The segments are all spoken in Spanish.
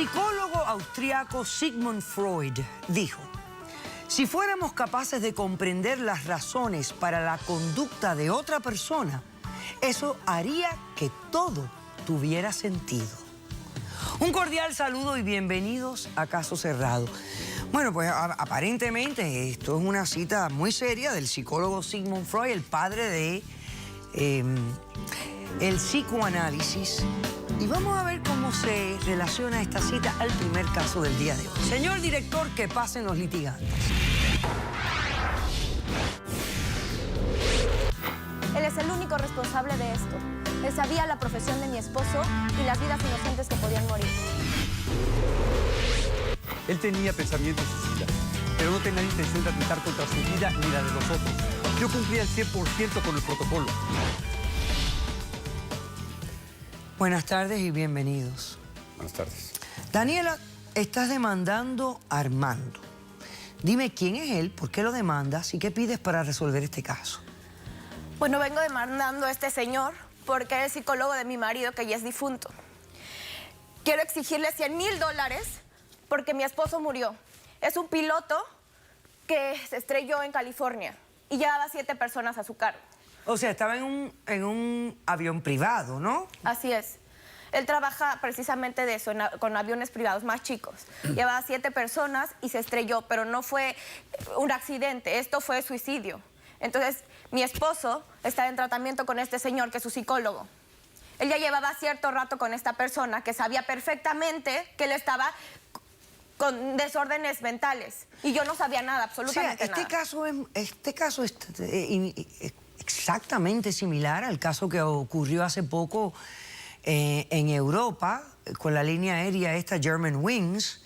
psicólogo austriaco Sigmund Freud dijo: si fuéramos capaces de comprender las razones para la conducta de otra persona, eso haría que todo tuviera sentido. Un cordial saludo y bienvenidos a Caso Cerrado. Bueno, pues aparentemente esto es una cita muy seria del psicólogo Sigmund Freud, el padre de el psicoanálisis. Y vamos a ver cómo se relaciona esta cita al primer caso del día de hoy. Señor director, que pasen los litigantes. Él es el único responsable de esto. Él sabía la profesión de mi esposo y las vidas inocentes que podían morir. Él tenía pensamientos suicidas, pero no tenía intención de atentar contra su vida ni la de nosotros. Yo cumplía el 100% con el protocolo. Buenas tardes y bienvenidos. Buenas tardes. Daniela, estás demandando a Armando. Dime quién es él, por qué lo demandas y qué pides para resolver este caso. Bueno, vengo demandando a este señor porque es el psicólogo de mi marido, que ya es difunto. Quiero exigirle $100,000 porque mi esposo murió. Es un piloto que se estrelló en California y llevaba 7 personas a su cargo. O sea, estaba en un avión privado, ¿no? Así es. Él trabaja precisamente de eso, con aviones privados más chicos. Llevaba 7 personas y se estrelló, pero no fue un accidente, esto fue suicidio. Entonces, mi esposo está en tratamiento con este señor, que es su psicólogo. Él ya llevaba cierto rato con esta persona que sabía perfectamente que él estaba con desórdenes mentales. Y yo no sabía nada, absolutamente nada. Este caso es exactamente similar al caso que ocurrió hace poco en Europa con la línea aérea esta Germanwings.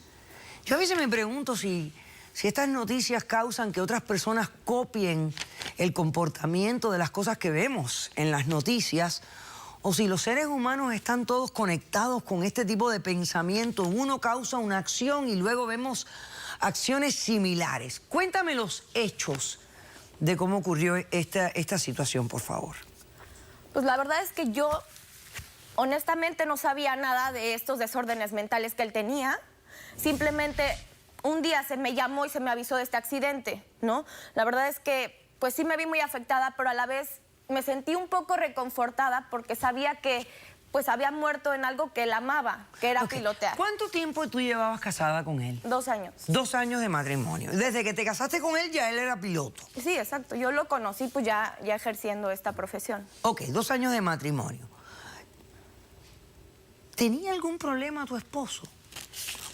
Yo a veces me pregunto si estas noticias causan que otras personas copien el comportamiento de las cosas que vemos en las noticias, o si los seres humanos están todos conectados con este tipo de pensamiento. Uno causa una acción y luego vemos acciones similares. Cuéntame los hechos de cómo ocurrió esta situación, por favor. Pues la verdad es que yo honestamente no sabía nada de estos desórdenes mentales que él tenía. Simplemente un día se me llamó y se me avisó de este accidente, ¿no? La verdad es que pues sí me vi muy afectada, pero a la vez me sentí un poco reconfortada porque sabía que pues había muerto en algo que él amaba, que era pilotear. ¿Cuánto tiempo tú llevabas casada con él? 2 años. 2 años de matrimonio. Desde que te casaste con él ya él era piloto. Sí, exacto. Yo lo conocí pues ya ejerciendo esta profesión. Ok, 2 años de matrimonio. ¿Tenía algún problema tu esposo?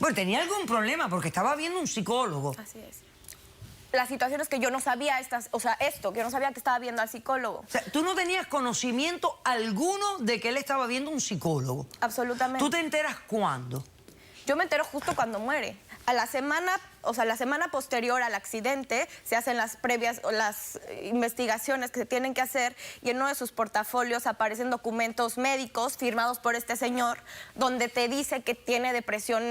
Bueno, tenía algún problema porque estaba viendo un psicólogo. Así es. La situación es que yo no sabía que yo no sabía que estaba viendo al psicólogo. O sea, tú no tenías conocimiento alguno de que él estaba viendo un psicólogo. Absolutamente. ¿Tú te enteras cuándo? Yo me entero justo cuando muere. A la semana, la semana posterior al accidente, se hacen las investigaciones que se tienen que hacer, y en uno de sus portafolios aparecen documentos médicos firmados por este señor, donde te dice que tiene depresión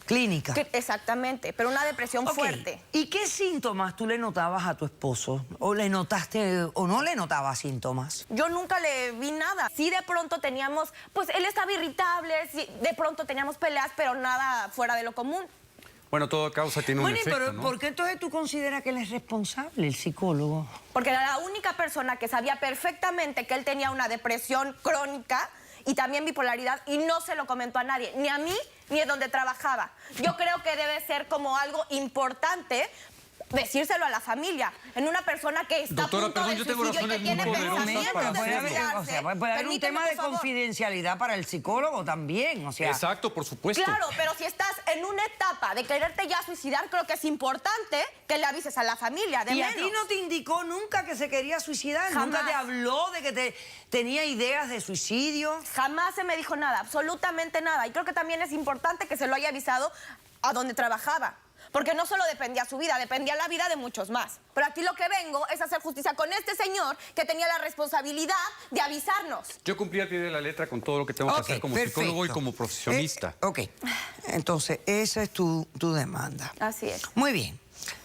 clínica. Exactamente, pero una depresión fuerte. ¿Y qué síntomas tú le notabas a tu esposo? ¿O le notaste o no le notabas síntomas? Yo nunca le vi nada. Sí, de pronto teníamos, pues él estaba irritable, sí, de pronto teníamos peleas, pero nada fuera de lo común. Bueno, toda causa tiene un efecto, pero ¿no? ¿por qué entonces tú consideras que él es responsable, el psicólogo? Porque era la única persona que sabía perfectamente que él tenía una depresión crónica y también bipolaridad, y no se lo comentó a nadie, ni a mí, ni a donde trabajaba. Yo creo que debe ser como algo importante decírselo a la familia, en una persona que está a punto de suicidio y que tiene pensamientos de suicidarse. Puede haber un tema de confidencialidad para el psicólogo también, o sea... Exacto, por supuesto. Claro, pero si estás en una etapa de quererte ya suicidar, creo que es importante que le avises a la familia, de menos. ¿Y a ti no te indicó nunca que se quería suicidar? Jamás. ¿Nunca te habló de que tenía ideas de suicidio? Jamás se me dijo nada, absolutamente nada. Y creo que también es importante que se lo haya avisado a donde trabajaba. Porque no solo dependía su vida, dependía la vida de muchos más. Pero aquí lo que vengo es hacer justicia con este señor que tenía la responsabilidad de avisarnos. Yo cumplí al pie de la letra con todo lo que tengo que hacer como psicólogo y como profesionista. Entonces esa es tu demanda. Así es. Muy bien.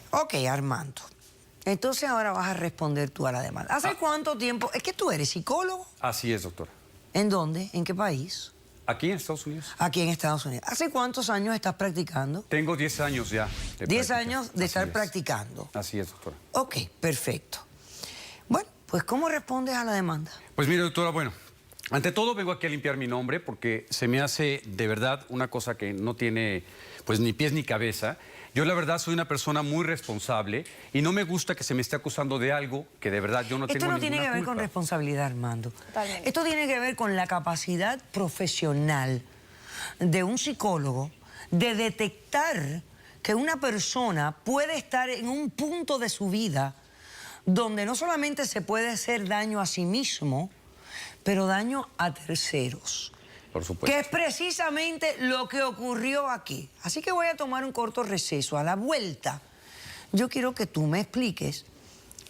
Ok, Armando. Entonces ahora vas a responder tú a la demanda. ¿Hace cuánto tiempo? Es que tú eres psicólogo. Así es, doctora. ¿En dónde? ¿En qué país? aquí en Estados Unidos. Aquí en Estados Unidos. ¿Hace cuántos años estás practicando? Tengo 10 años ya. 10 años de estar practicando. Así es, doctora. Ok, perfecto. Bueno, pues ¿cómo respondes a la demanda? Pues mire, doctora, bueno, ante todo vengo aquí a limpiar mi nombre porque se me hace de verdad una cosa que no tiene pues ni pies ni cabeza. Yo la verdad soy una persona muy responsable y no me gusta que se me esté acusando de algo que de verdad yo no tengo ninguna culpa. Esto no tiene que ver con responsabilidad, Armando. Totalmente. Esto tiene que ver con la capacidad profesional de un psicólogo de detectar que una persona puede estar en un punto de su vida donde no solamente se puede hacer daño a sí mismo, pero daño a terceros. Por supuesto. Que es precisamente lo que ocurrió aquí. Así que voy a tomar un corto receso. A la vuelta, yo quiero que tú me expliques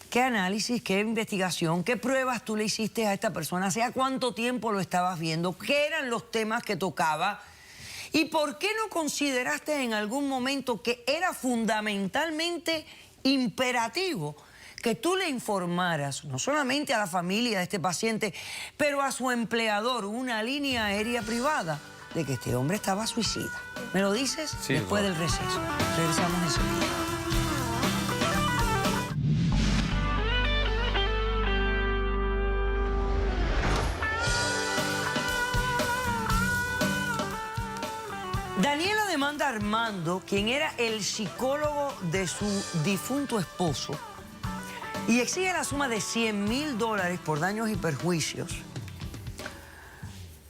qué análisis, qué investigación, qué pruebas tú le hiciste a esta persona, hace cuánto tiempo lo estabas viendo, qué eran los temas que tocaba y por qué no consideraste en algún momento que era fundamentalmente imperativo que tú le informaras, no solamente a la familia de este paciente, pero a su empleador, una línea aérea privada, de que este hombre estaba suicida. ¿Me lo dices? Sí, después del receso. Regresamos enseguida. Daniela demanda a Armando, quien era el psicólogo de su difunto esposo, y exige la suma de $100,000 por daños y perjuicios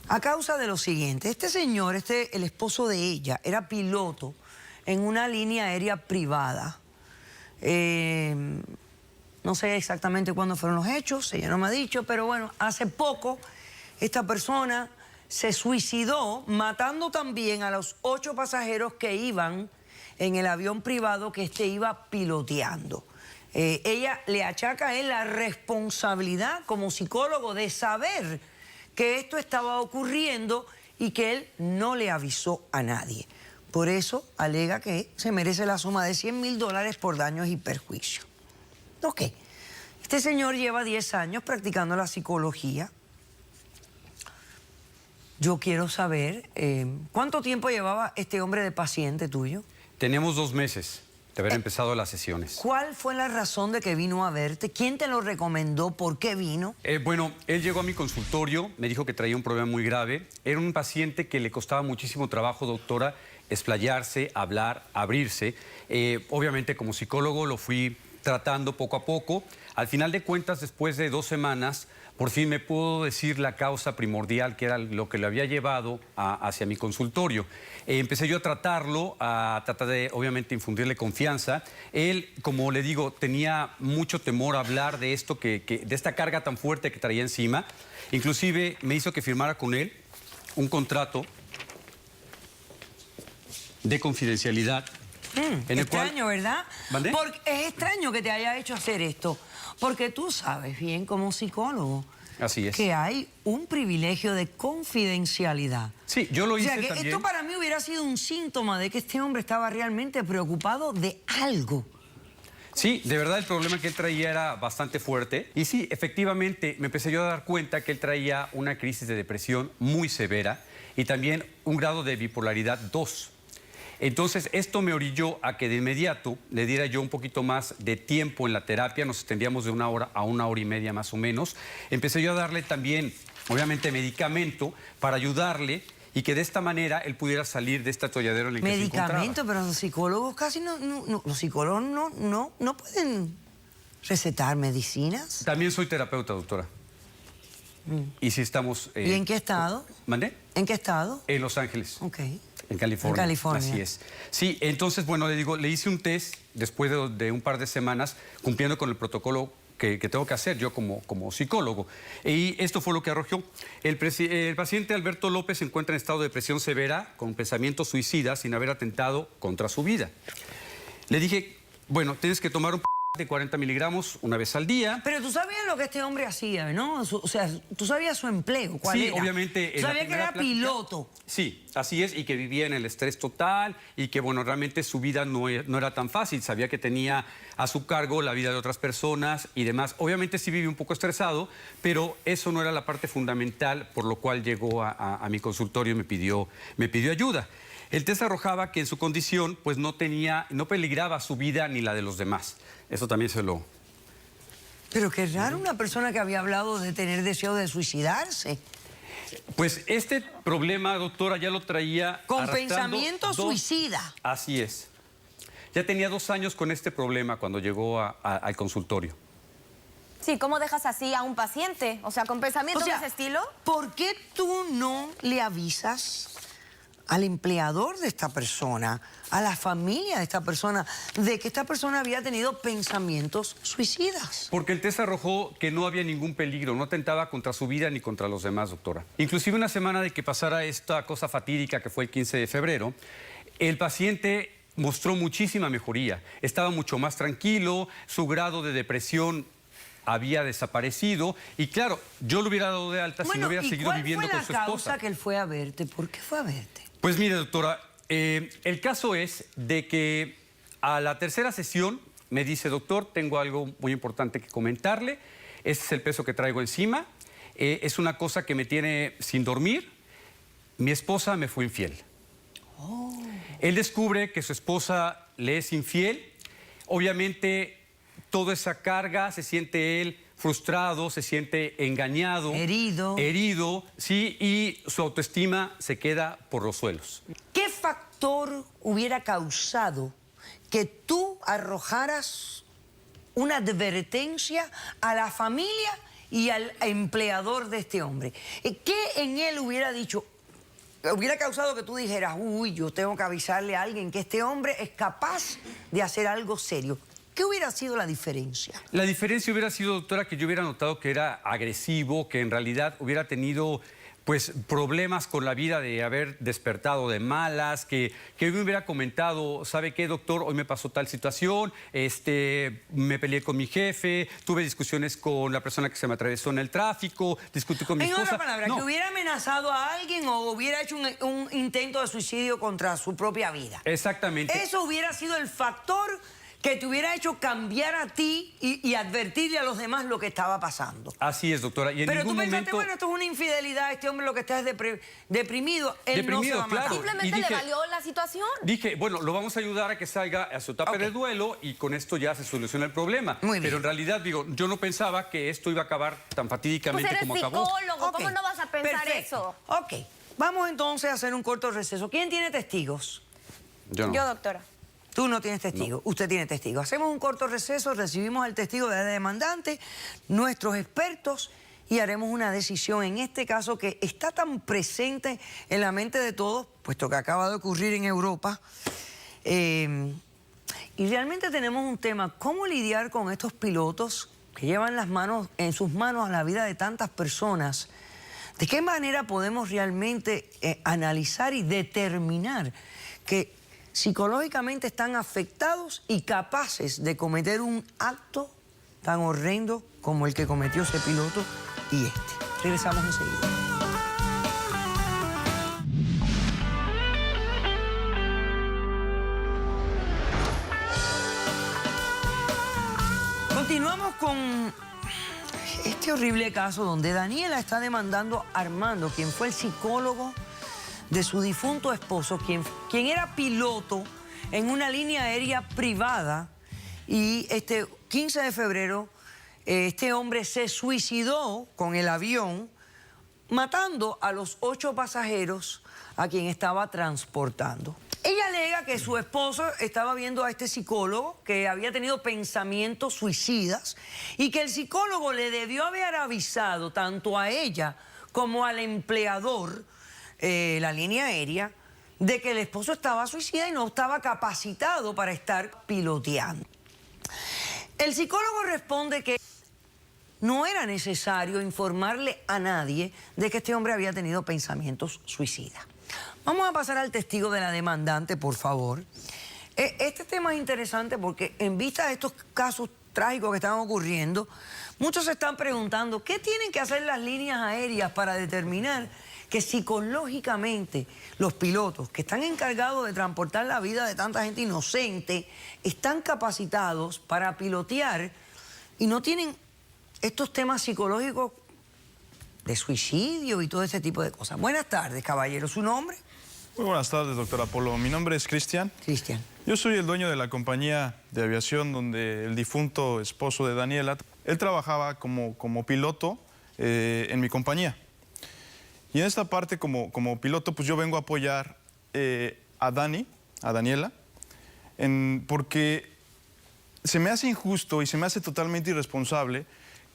a causa de lo siguiente. Este señor, el esposo de ella, era piloto en una línea aérea privada. No sé exactamente cuándo fueron los hechos, ella no me ha dicho, pero bueno, hace poco esta persona se suicidó matando también a los 8 pasajeros que iban en el avión privado que este iba piloteando. Ella le achaca a él la responsabilidad como psicólogo de saber que esto estaba ocurriendo y que él no le avisó a nadie. Por eso alega que se merece la suma de $100,000 por daños y perjuicios. Ok, este señor lleva 10 años practicando la psicología. Yo quiero saber, ¿cuánto tiempo llevaba este hombre de paciente tuyo? Tenemos 2 meses de haber empezado las sesiones. ¿Cuál fue la razón de que vino a verte? ¿Quién te lo recomendó? ¿Por qué vino? Bueno, él llegó a mi consultorio, me dijo que traía un problema muy grave. Era un paciente que le costaba muchísimo trabajo, doctora, explayarse, hablar, abrirse. Obviamente, como psicólogo lo fui tratando poco a poco. Al final de cuentas, después de 2 semanas, por fin me pudo decir la causa primordial, que era lo que le había llevado hacia mi consultorio. Empecé yo a tratarlo, a tratar de, obviamente, infundirle confianza. Él, como le digo, tenía mucho temor a hablar de esto, de esta carga tan fuerte que traía encima. Inclusive me hizo que firmara con él un contrato de confidencialidad. Extraño, ¿verdad? ¿Mandé? Porque es extraño que te haya hecho hacer esto, porque tú sabes bien como psicólogo Así es. que hay un privilegio de confidencialidad. Sí, yo lo hice O sea, que también. esto para mí hubiera sido un síntoma de que este hombre estaba realmente preocupado de algo. Sí, de verdad el problema que él traía era bastante fuerte. Y sí, efectivamente, me empecé yo a dar cuenta que él traía una crisis de depresión muy severa y también un grado de bipolaridad 2. Entonces, esto me orilló a que de inmediato le diera yo un poquito más de tiempo en la terapia. Nos extendíamos de 1 hora a 1 hora y media más o menos. Empecé yo a darle también, obviamente, medicamento para ayudarle y que de esta manera él pudiera salir de este atolladero en el que se encontraba. Medicamento, pero los psicólogos casi los psicólogos no pueden recetar medicinas. También soy terapeuta, doctora. Y si estamos... ¿Y en qué estado? ¿Mandé? ¿En qué estado? En Los Ángeles. Ok. En California. En California. Así es. Sí, entonces, bueno, le digo, le hice un test después de un par de semanas, cumpliendo con el protocolo que tengo que hacer yo como psicólogo. Y esto fue lo que arrojó. El paciente Alberto López se encuentra en estado de depresión severa, con pensamientos suicidas, sin haber atentado contra su vida. Le dije, bueno, tienes que tomar un de 40 miligramos una vez al día. Pero tú sabías lo que este hombre hacía, ¿no? O sea, tú sabías su empleo, ¿cuál Sí, era? obviamente. Tú sabías que era piloto. Sí, así es, y que vivía en el estrés total y que, bueno, realmente su vida no era tan fácil. Sabía que tenía a su cargo la vida de otras personas y demás. Obviamente sí vive un poco estresado, pero eso no era la parte fundamental por lo cual llegó a mi consultorio y me pidió ayuda. El test arrojaba que en su condición pues no peligraba su vida ni la de los demás. Eso también se lo... Pero qué raro una persona que había hablado de tener deseo de suicidarse. Pues este problema, doctora, ya lo traía Con arrastrando pensamiento suicida. Así es. Ya tenía 2 años con este problema cuando llegó al consultorio. Sí, ¿cómo dejas así a un paciente? O sea, con pensamientos de ese estilo. ¿Por qué tú no le avisas al empleador de esta persona, a la familia de esta persona, de que esta persona había tenido pensamientos suicidas? Porque el test arrojó que no había ningún peligro, no atentaba contra su vida ni contra los demás, doctora. Inclusive una semana de que pasara esta cosa fatídica que fue el 15 de febrero, el paciente mostró muchísima mejoría. Estaba mucho más tranquilo, su grado de depresión había desaparecido y claro, yo lo hubiera dado de alta si no hubiera seguido viviendo con su esposa. ¿Cuál fue la causa que él fue a verte? ¿Por qué fue a verte? Pues mire, doctora, el caso es de que a la 3ª sesión me dice, doctor, tengo algo muy importante que comentarle. Este es el peso que traigo encima. Es una cosa que me tiene sin dormir. Mi esposa me fue infiel. Oh. Él descubre que su esposa le es infiel. Obviamente, toda esa carga se siente él frustrado, se siente engañado. Herido, sí, y su autoestima se queda por los suelos. ¿Qué factor hubiera causado que tú arrojaras una advertencia a la familia y al empleador de este hombre? ¿Qué en él hubiera dicho? Hubiera causado que tú dijeras, uy, yo tengo que avisarle a alguien que este hombre es capaz de hacer algo serio. ¿Qué hubiera sido la diferencia? La diferencia hubiera sido, doctora, que yo hubiera notado que era agresivo, que en realidad hubiera tenido pues problemas con la vida de haber despertado de malas, que me hubiera comentado, ¿sabe qué, doctor? Hoy me pasó tal situación, me peleé con mi jefe, tuve discusiones con la persona que se me atravesó en el tráfico, discutí con mi esposa. En otras palabras, que hubiera amenazado a alguien o hubiera hecho un intento de suicidio contra su propia vida. Exactamente. Eso hubiera sido el factor que te hubiera hecho cambiar a ti y advertirle a los demás lo que estaba pasando. Así es, doctora. Y en pero ningún tú pensaste, momento... bueno, esto es una infidelidad, este hombre lo que está es deprimido, él no se va a matar. Claro. Simplemente le valió la situación. Dije, bueno, lo vamos a ayudar a que salga a su etapa de duelo y con esto ya se soluciona el problema. Muy bien. Pero en realidad, digo, yo no pensaba que esto iba a acabar tan fatídicamente como acabó. Pues eres psicólogo, ¿cómo no vas a pensar eso? Ok, vamos entonces a hacer un corto receso. ¿Quién tiene testigos? Yo no. Yo, doctora. Tú no tienes testigo, usted tiene testigo. Hacemos un corto receso, recibimos al testigo de la demandante, nuestros expertos, y haremos una decisión en este caso que está tan presente en la mente de todos, puesto que acaba de ocurrir en Europa. Y realmente tenemos un tema, ¿cómo lidiar con estos pilotos que llevan en sus manos a la vida de tantas personas? ¿De qué manera podemos realmente analizar y determinar que psicológicamente están afectados y capaces de cometer un acto tan horrendo como el que cometió ese piloto y este? Regresamos enseguida. Continuamos con este horrible caso donde Daniela está demandando a Armando, quien fue el psicólogo de su difunto esposo, quien era piloto en una línea aérea privada, y este 15 de febrero este hombre se suicidó con el avión, matando a los 8 pasajeros a quien estaba transportando. Ella alega que su esposo estaba viendo a este psicólogo que había tenido pensamientos suicidas y que el psicólogo le debió haber avisado tanto a ella como al empleador, la línea aérea, de que el esposo estaba suicida y no estaba capacitado para estar piloteando. El psicólogo responde que no era necesario informarle a nadie de que este hombre había tenido pensamientos suicidas. Vamos a pasar al testigo de la demandante, por favor. Este tema es interesante porque en vista de estos casos trágicos que están ocurriendo, muchos se están preguntando qué tienen que hacer las líneas aéreas para determinar que psicológicamente los pilotos que están encargados de transportar la vida de tanta gente inocente están capacitados para pilotear y no tienen estos temas psicológicos de suicidio y todo ese tipo de cosas. Buenas tardes, caballero. ¿Su nombre? Muy buenas tardes, doctora Polo. Mi nombre es Cristian. Cristian. Yo soy el dueño de la compañía de aviación donde el difunto esposo de Daniela, él trabajaba como piloto en mi compañía. Y en esta parte, como piloto, pues yo vengo a apoyar a Daniela, porque se me hace injusto y se me hace totalmente irresponsable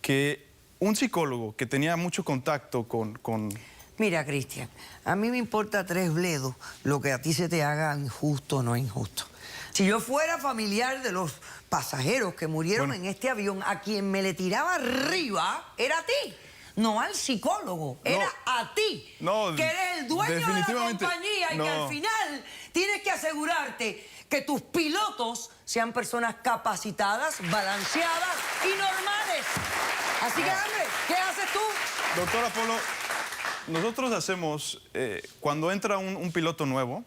que un psicólogo que tenía mucho contacto con... Mira, Cristian, a mí me importa tres bledos lo que a ti se te haga injusto o no injusto. Si yo fuera familiar de los pasajeros que murieron en este avión, a quien me le tiraba arriba era a ti. No al psicólogo, era a ti, que eres el dueño de la compañía y que al final tienes que asegurarte que tus pilotos sean personas capacitadas, balanceadas y normales. Así que, hombre, ¿qué haces tú? Doctora Polo, nosotros hacemos, cuando entra un piloto nuevo,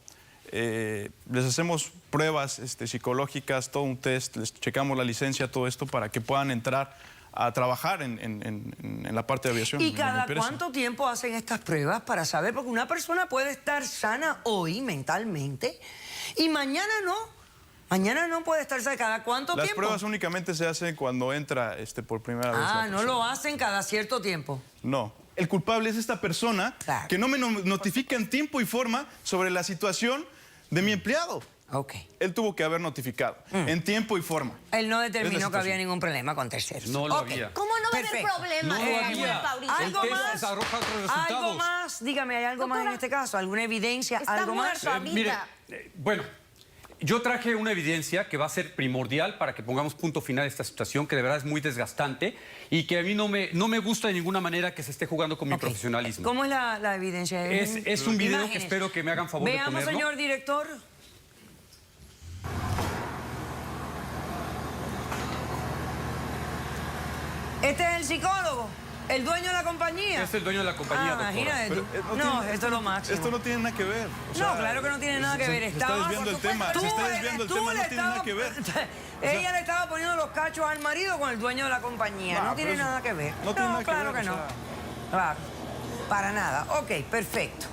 les hacemos pruebas psicológicas, todo un test, les checamos la licencia, todo esto para que puedan entrar a trabajar en la parte de aviación. ¿Y cada cuánto tiempo hacen estas pruebas para saber? Porque una persona puede estar sana hoy mentalmente y mañana no. Mañana no puede estar sana. ¿Cada cuánto tiempo? Las pruebas únicamente se hacen cuando entra por primera vez. Ah, no lo hacen cada cierto tiempo. No. El culpable es esta persona que no me notifica en tiempo y forma sobre la situación de mi empleado. Ok. Él tuvo que haber notificado en tiempo y forma. Él no determinó que había ningún problema con terceros. No lo había. ¿Cómo no va a haber problema? No lo había. ¿Algo El test más? arroja otros resultados. ¿Algo más? Dígame, ¿hay algo más en este caso? ¿Alguna evidencia? Está ¿Algo más? muerto. Mire, bueno, yo traje una evidencia que va a ser primordial para que pongamos punto final a esta situación, que de verdad es muy desgastante y que a mí no me gusta de ninguna manera que se esté jugando con mi profesionalismo. ¿Cómo es la evidencia? Es un video Imágenes. que espero que me hagan favor de Veamos, ponerlo. señor director. Este es el psicólogo, el dueño de la compañía. Es el dueño de la compañía, doctora. Imagínate tú. No, esto es lo máximo. Esto no tiene nada que ver. No, claro que no tiene nada que ver. Está desviando el tema. Se está desviando el tema, no tiene nada que ver. Ella le estaba poniendo los cachos al marido con el dueño de la compañía. No tiene nada que ver. No tiene nada que ver. Claro que no. Claro, para nada. Ok, perfecto.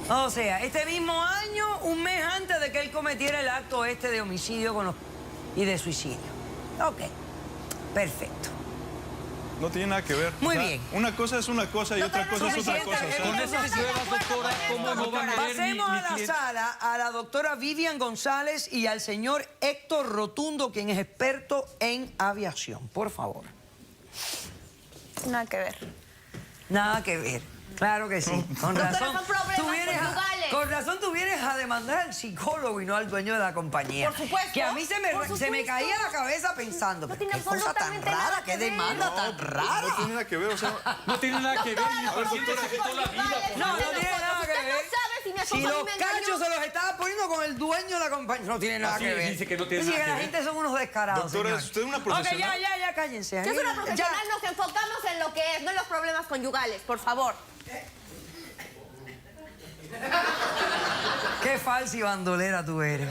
O sea, este mismo año, un mes antes de que él cometiera el acto de homicidio y de suicidio. Ok, perfecto. No tiene nada que ver. Muy bien. Una cosa es una cosa y otra cosa es otra cosa. Con esas pruebas, doctora, ¿cómo no va a querer Pasemos mi a la cliente? sala a la doctora Vivian González y al señor Héctor Rotundo, quien es experto en aviación. Por favor. Nada que ver. Nada que ver. Claro que sí. Con Doctora, razón. son problemas conyugales. Con razón tú vienes a demandar al psicólogo y no al dueño de la compañía. Por supuesto. Que a mí se me supuesto. caía la cabeza pensando, No pero tiene qué cosa tan absolutamente rara, nada qué que ver. demanda tan rara. No tiene nada que ver, o sea... No tiene nada que ver y mi paciente se quitó la vida. No tiene nada que ver. Usted no sabe si mi esposo Si a mí los me engañó. cachos se los estaba poniendo con el dueño de la compañía. No tiene nada Así que ver. dice que no tiene Así nada que la ver. gente son unos descarados, Doctora, señor. ¿es usted una Ok, profesional? ya, cállense. Yo soy una Ya. profesional, nos enfocamos en lo que es, no en los problemas conyugales, por favor. Qué falsa y bandolera tú eres.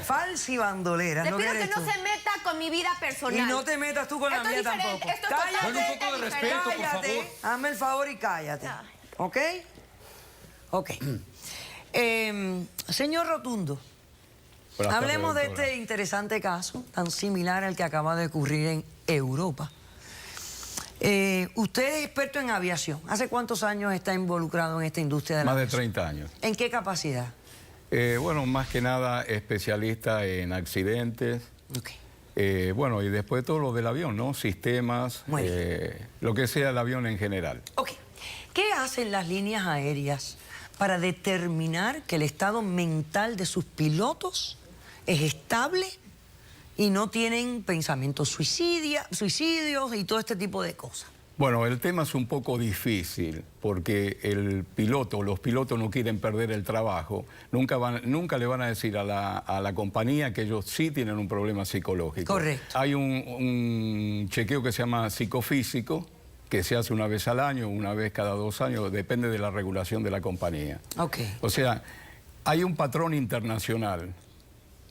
Falsa y bandolera. Le ¿no pido eres que no tú? se meta con mi vida personal. Y no te metas tú con la Esto es mía diferente, tampoco. esto es Cállate. totalmente Con un poco de respeto, por Cállate. favor. Hazme el favor y cállate. Ay. ¿Ok? Ok. Señor Rotundo, hablemos de este interesante caso, tan similar al que acaba de ocurrir en Europa. Usted es experto en aviación. ¿Hace cuántos años está involucrado en esta industria de la Más de aviación? 30 años. ¿En qué capacidad? Bueno, más que nada especialista en accidentes. Ok. Bueno, y después todo lo del avión, ¿no? Sistemas, Muy lo que sea el avión en general. Ok. ¿Qué hacen las líneas aéreas para determinar que el estado mental de sus pilotos es estable y no tienen pensamientos suicidios y todo este tipo de cosas? Bueno, el tema es un poco difícil porque los pilotos no quieren perder el trabajo. Nunca le van a decir a la compañía que ellos sí tienen un problema psicológico. Correcto. Hay un chequeo que se llama psicofísico, que se hace una vez al año, una vez cada 2 años, depende de la regulación de la compañía. Ok. O sea, hay un patrón internacional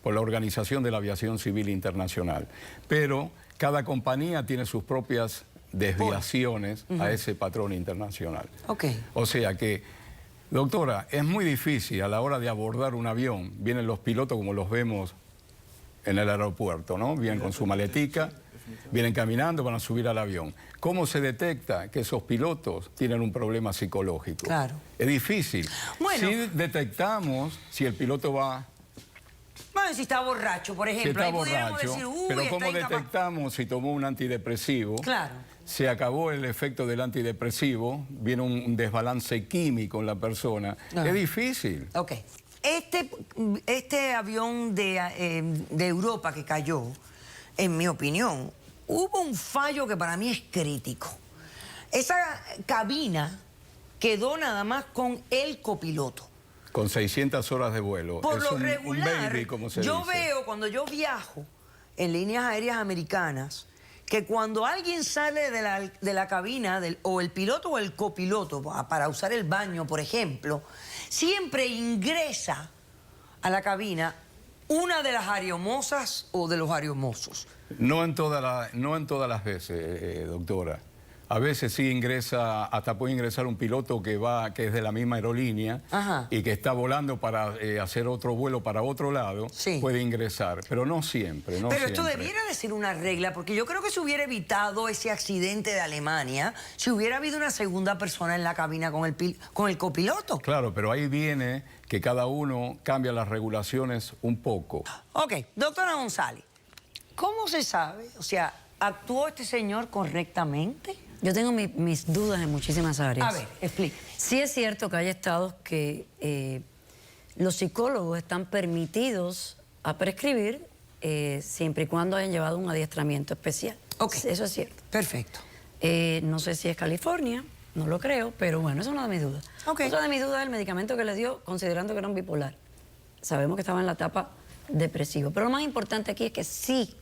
por la Organización de la Aviación Civil Internacional, pero cada compañía tiene sus propias desviaciones a ese patrón internacional. Ok. O sea que, doctora, es muy difícil a la hora de abordar un avión. Vienen los pilotos como los vemos en el aeropuerto, ¿no? Vienen con su maletica, vienen caminando, van a subir al avión. ¿Cómo se detecta que esos pilotos tienen un problema psicológico? Claro. Es difícil. Bueno. Si detectamos si el piloto va... Bueno, si está borracho, por Si ejemplo. está Ahí pudiéramos borracho, decir, uy, pero está ¿cómo incapaz. detectamos si tomó un antidepresivo? Claro. Se acabó el efecto del antidepresivo, viene un desbalance químico en la persona. Es difícil. Ok. Este avión de Europa que cayó, en mi opinión, hubo un fallo que para mí es crítico. Esa cabina quedó nada más con el copiloto. Con 600 horas de vuelo. Por Es lo un regular, baby, como se yo dice. veo cuando yo viajo en líneas aéreas americanas que cuando alguien sale de la cabina, o el piloto o el copiloto, para usar el baño, por ejemplo, siempre ingresa a la cabina una de las aeromosas o de los aeromosos. No en todas las veces, doctora. A veces sí ingresa, hasta puede ingresar un piloto que es de la misma aerolínea. Ajá. Y que está volando para hacer otro vuelo para otro lado, Sí. puede ingresar, pero no siempre, no Pero esto siempre. debiera de ser una regla, porque yo creo que se hubiera evitado ese accidente de Alemania si hubiera habido una segunda persona en la cabina con el copiloto. Claro, pero ahí viene que cada uno cambia las regulaciones un poco. Ok, doctora González, ¿cómo se sabe? O sea, ¿actuó este señor correctamente? Yo tengo mis dudas en muchísimas áreas. A ver, explique. Sí es cierto que hay estados que los psicólogos están permitidos a prescribir siempre y cuando hayan llevado un adiestramiento especial. Ok. Eso es cierto. Perfecto. No sé si es California, no lo creo, pero bueno, esa es una de mis dudas. Ok. Otra de mis dudas es el medicamento que le dio considerando que era un bipolar. Sabemos que estaba en la etapa depresiva, pero lo más importante aquí es que sí.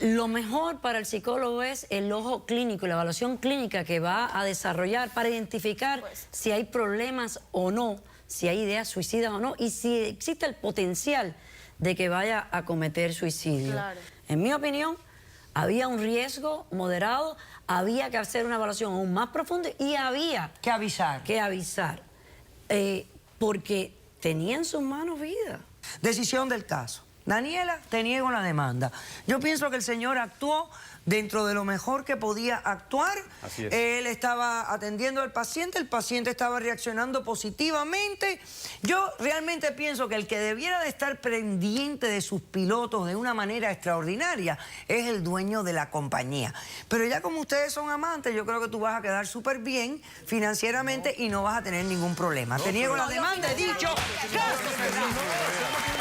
Lo mejor para el psicólogo es el ojo clínico y la evaluación clínica que va a desarrollar para identificar si hay problemas o no, si hay ideas suicidas o no, y si existe el potencial de que vaya a cometer suicidio. Claro. En mi opinión, había un riesgo moderado, había que hacer una evaluación aún más profunda y había Que avisar. que avisar, porque tenía en sus manos vida. Decisión del caso. Daniela, te niego la demanda. Yo pienso que el señor actuó dentro de lo mejor que podía actuar. Así es. Él estaba atendiendo al paciente, el paciente estaba reaccionando positivamente. Yo realmente pienso que el que debiera de estar pendiente de sus pilotos de una manera extraordinaria es el dueño de la compañía. Pero ya como ustedes son amantes, yo creo que tú vas a quedar súper bien financieramente y no vas a tener ningún problema. Te niego la demanda, he dicho. Caso cerrado.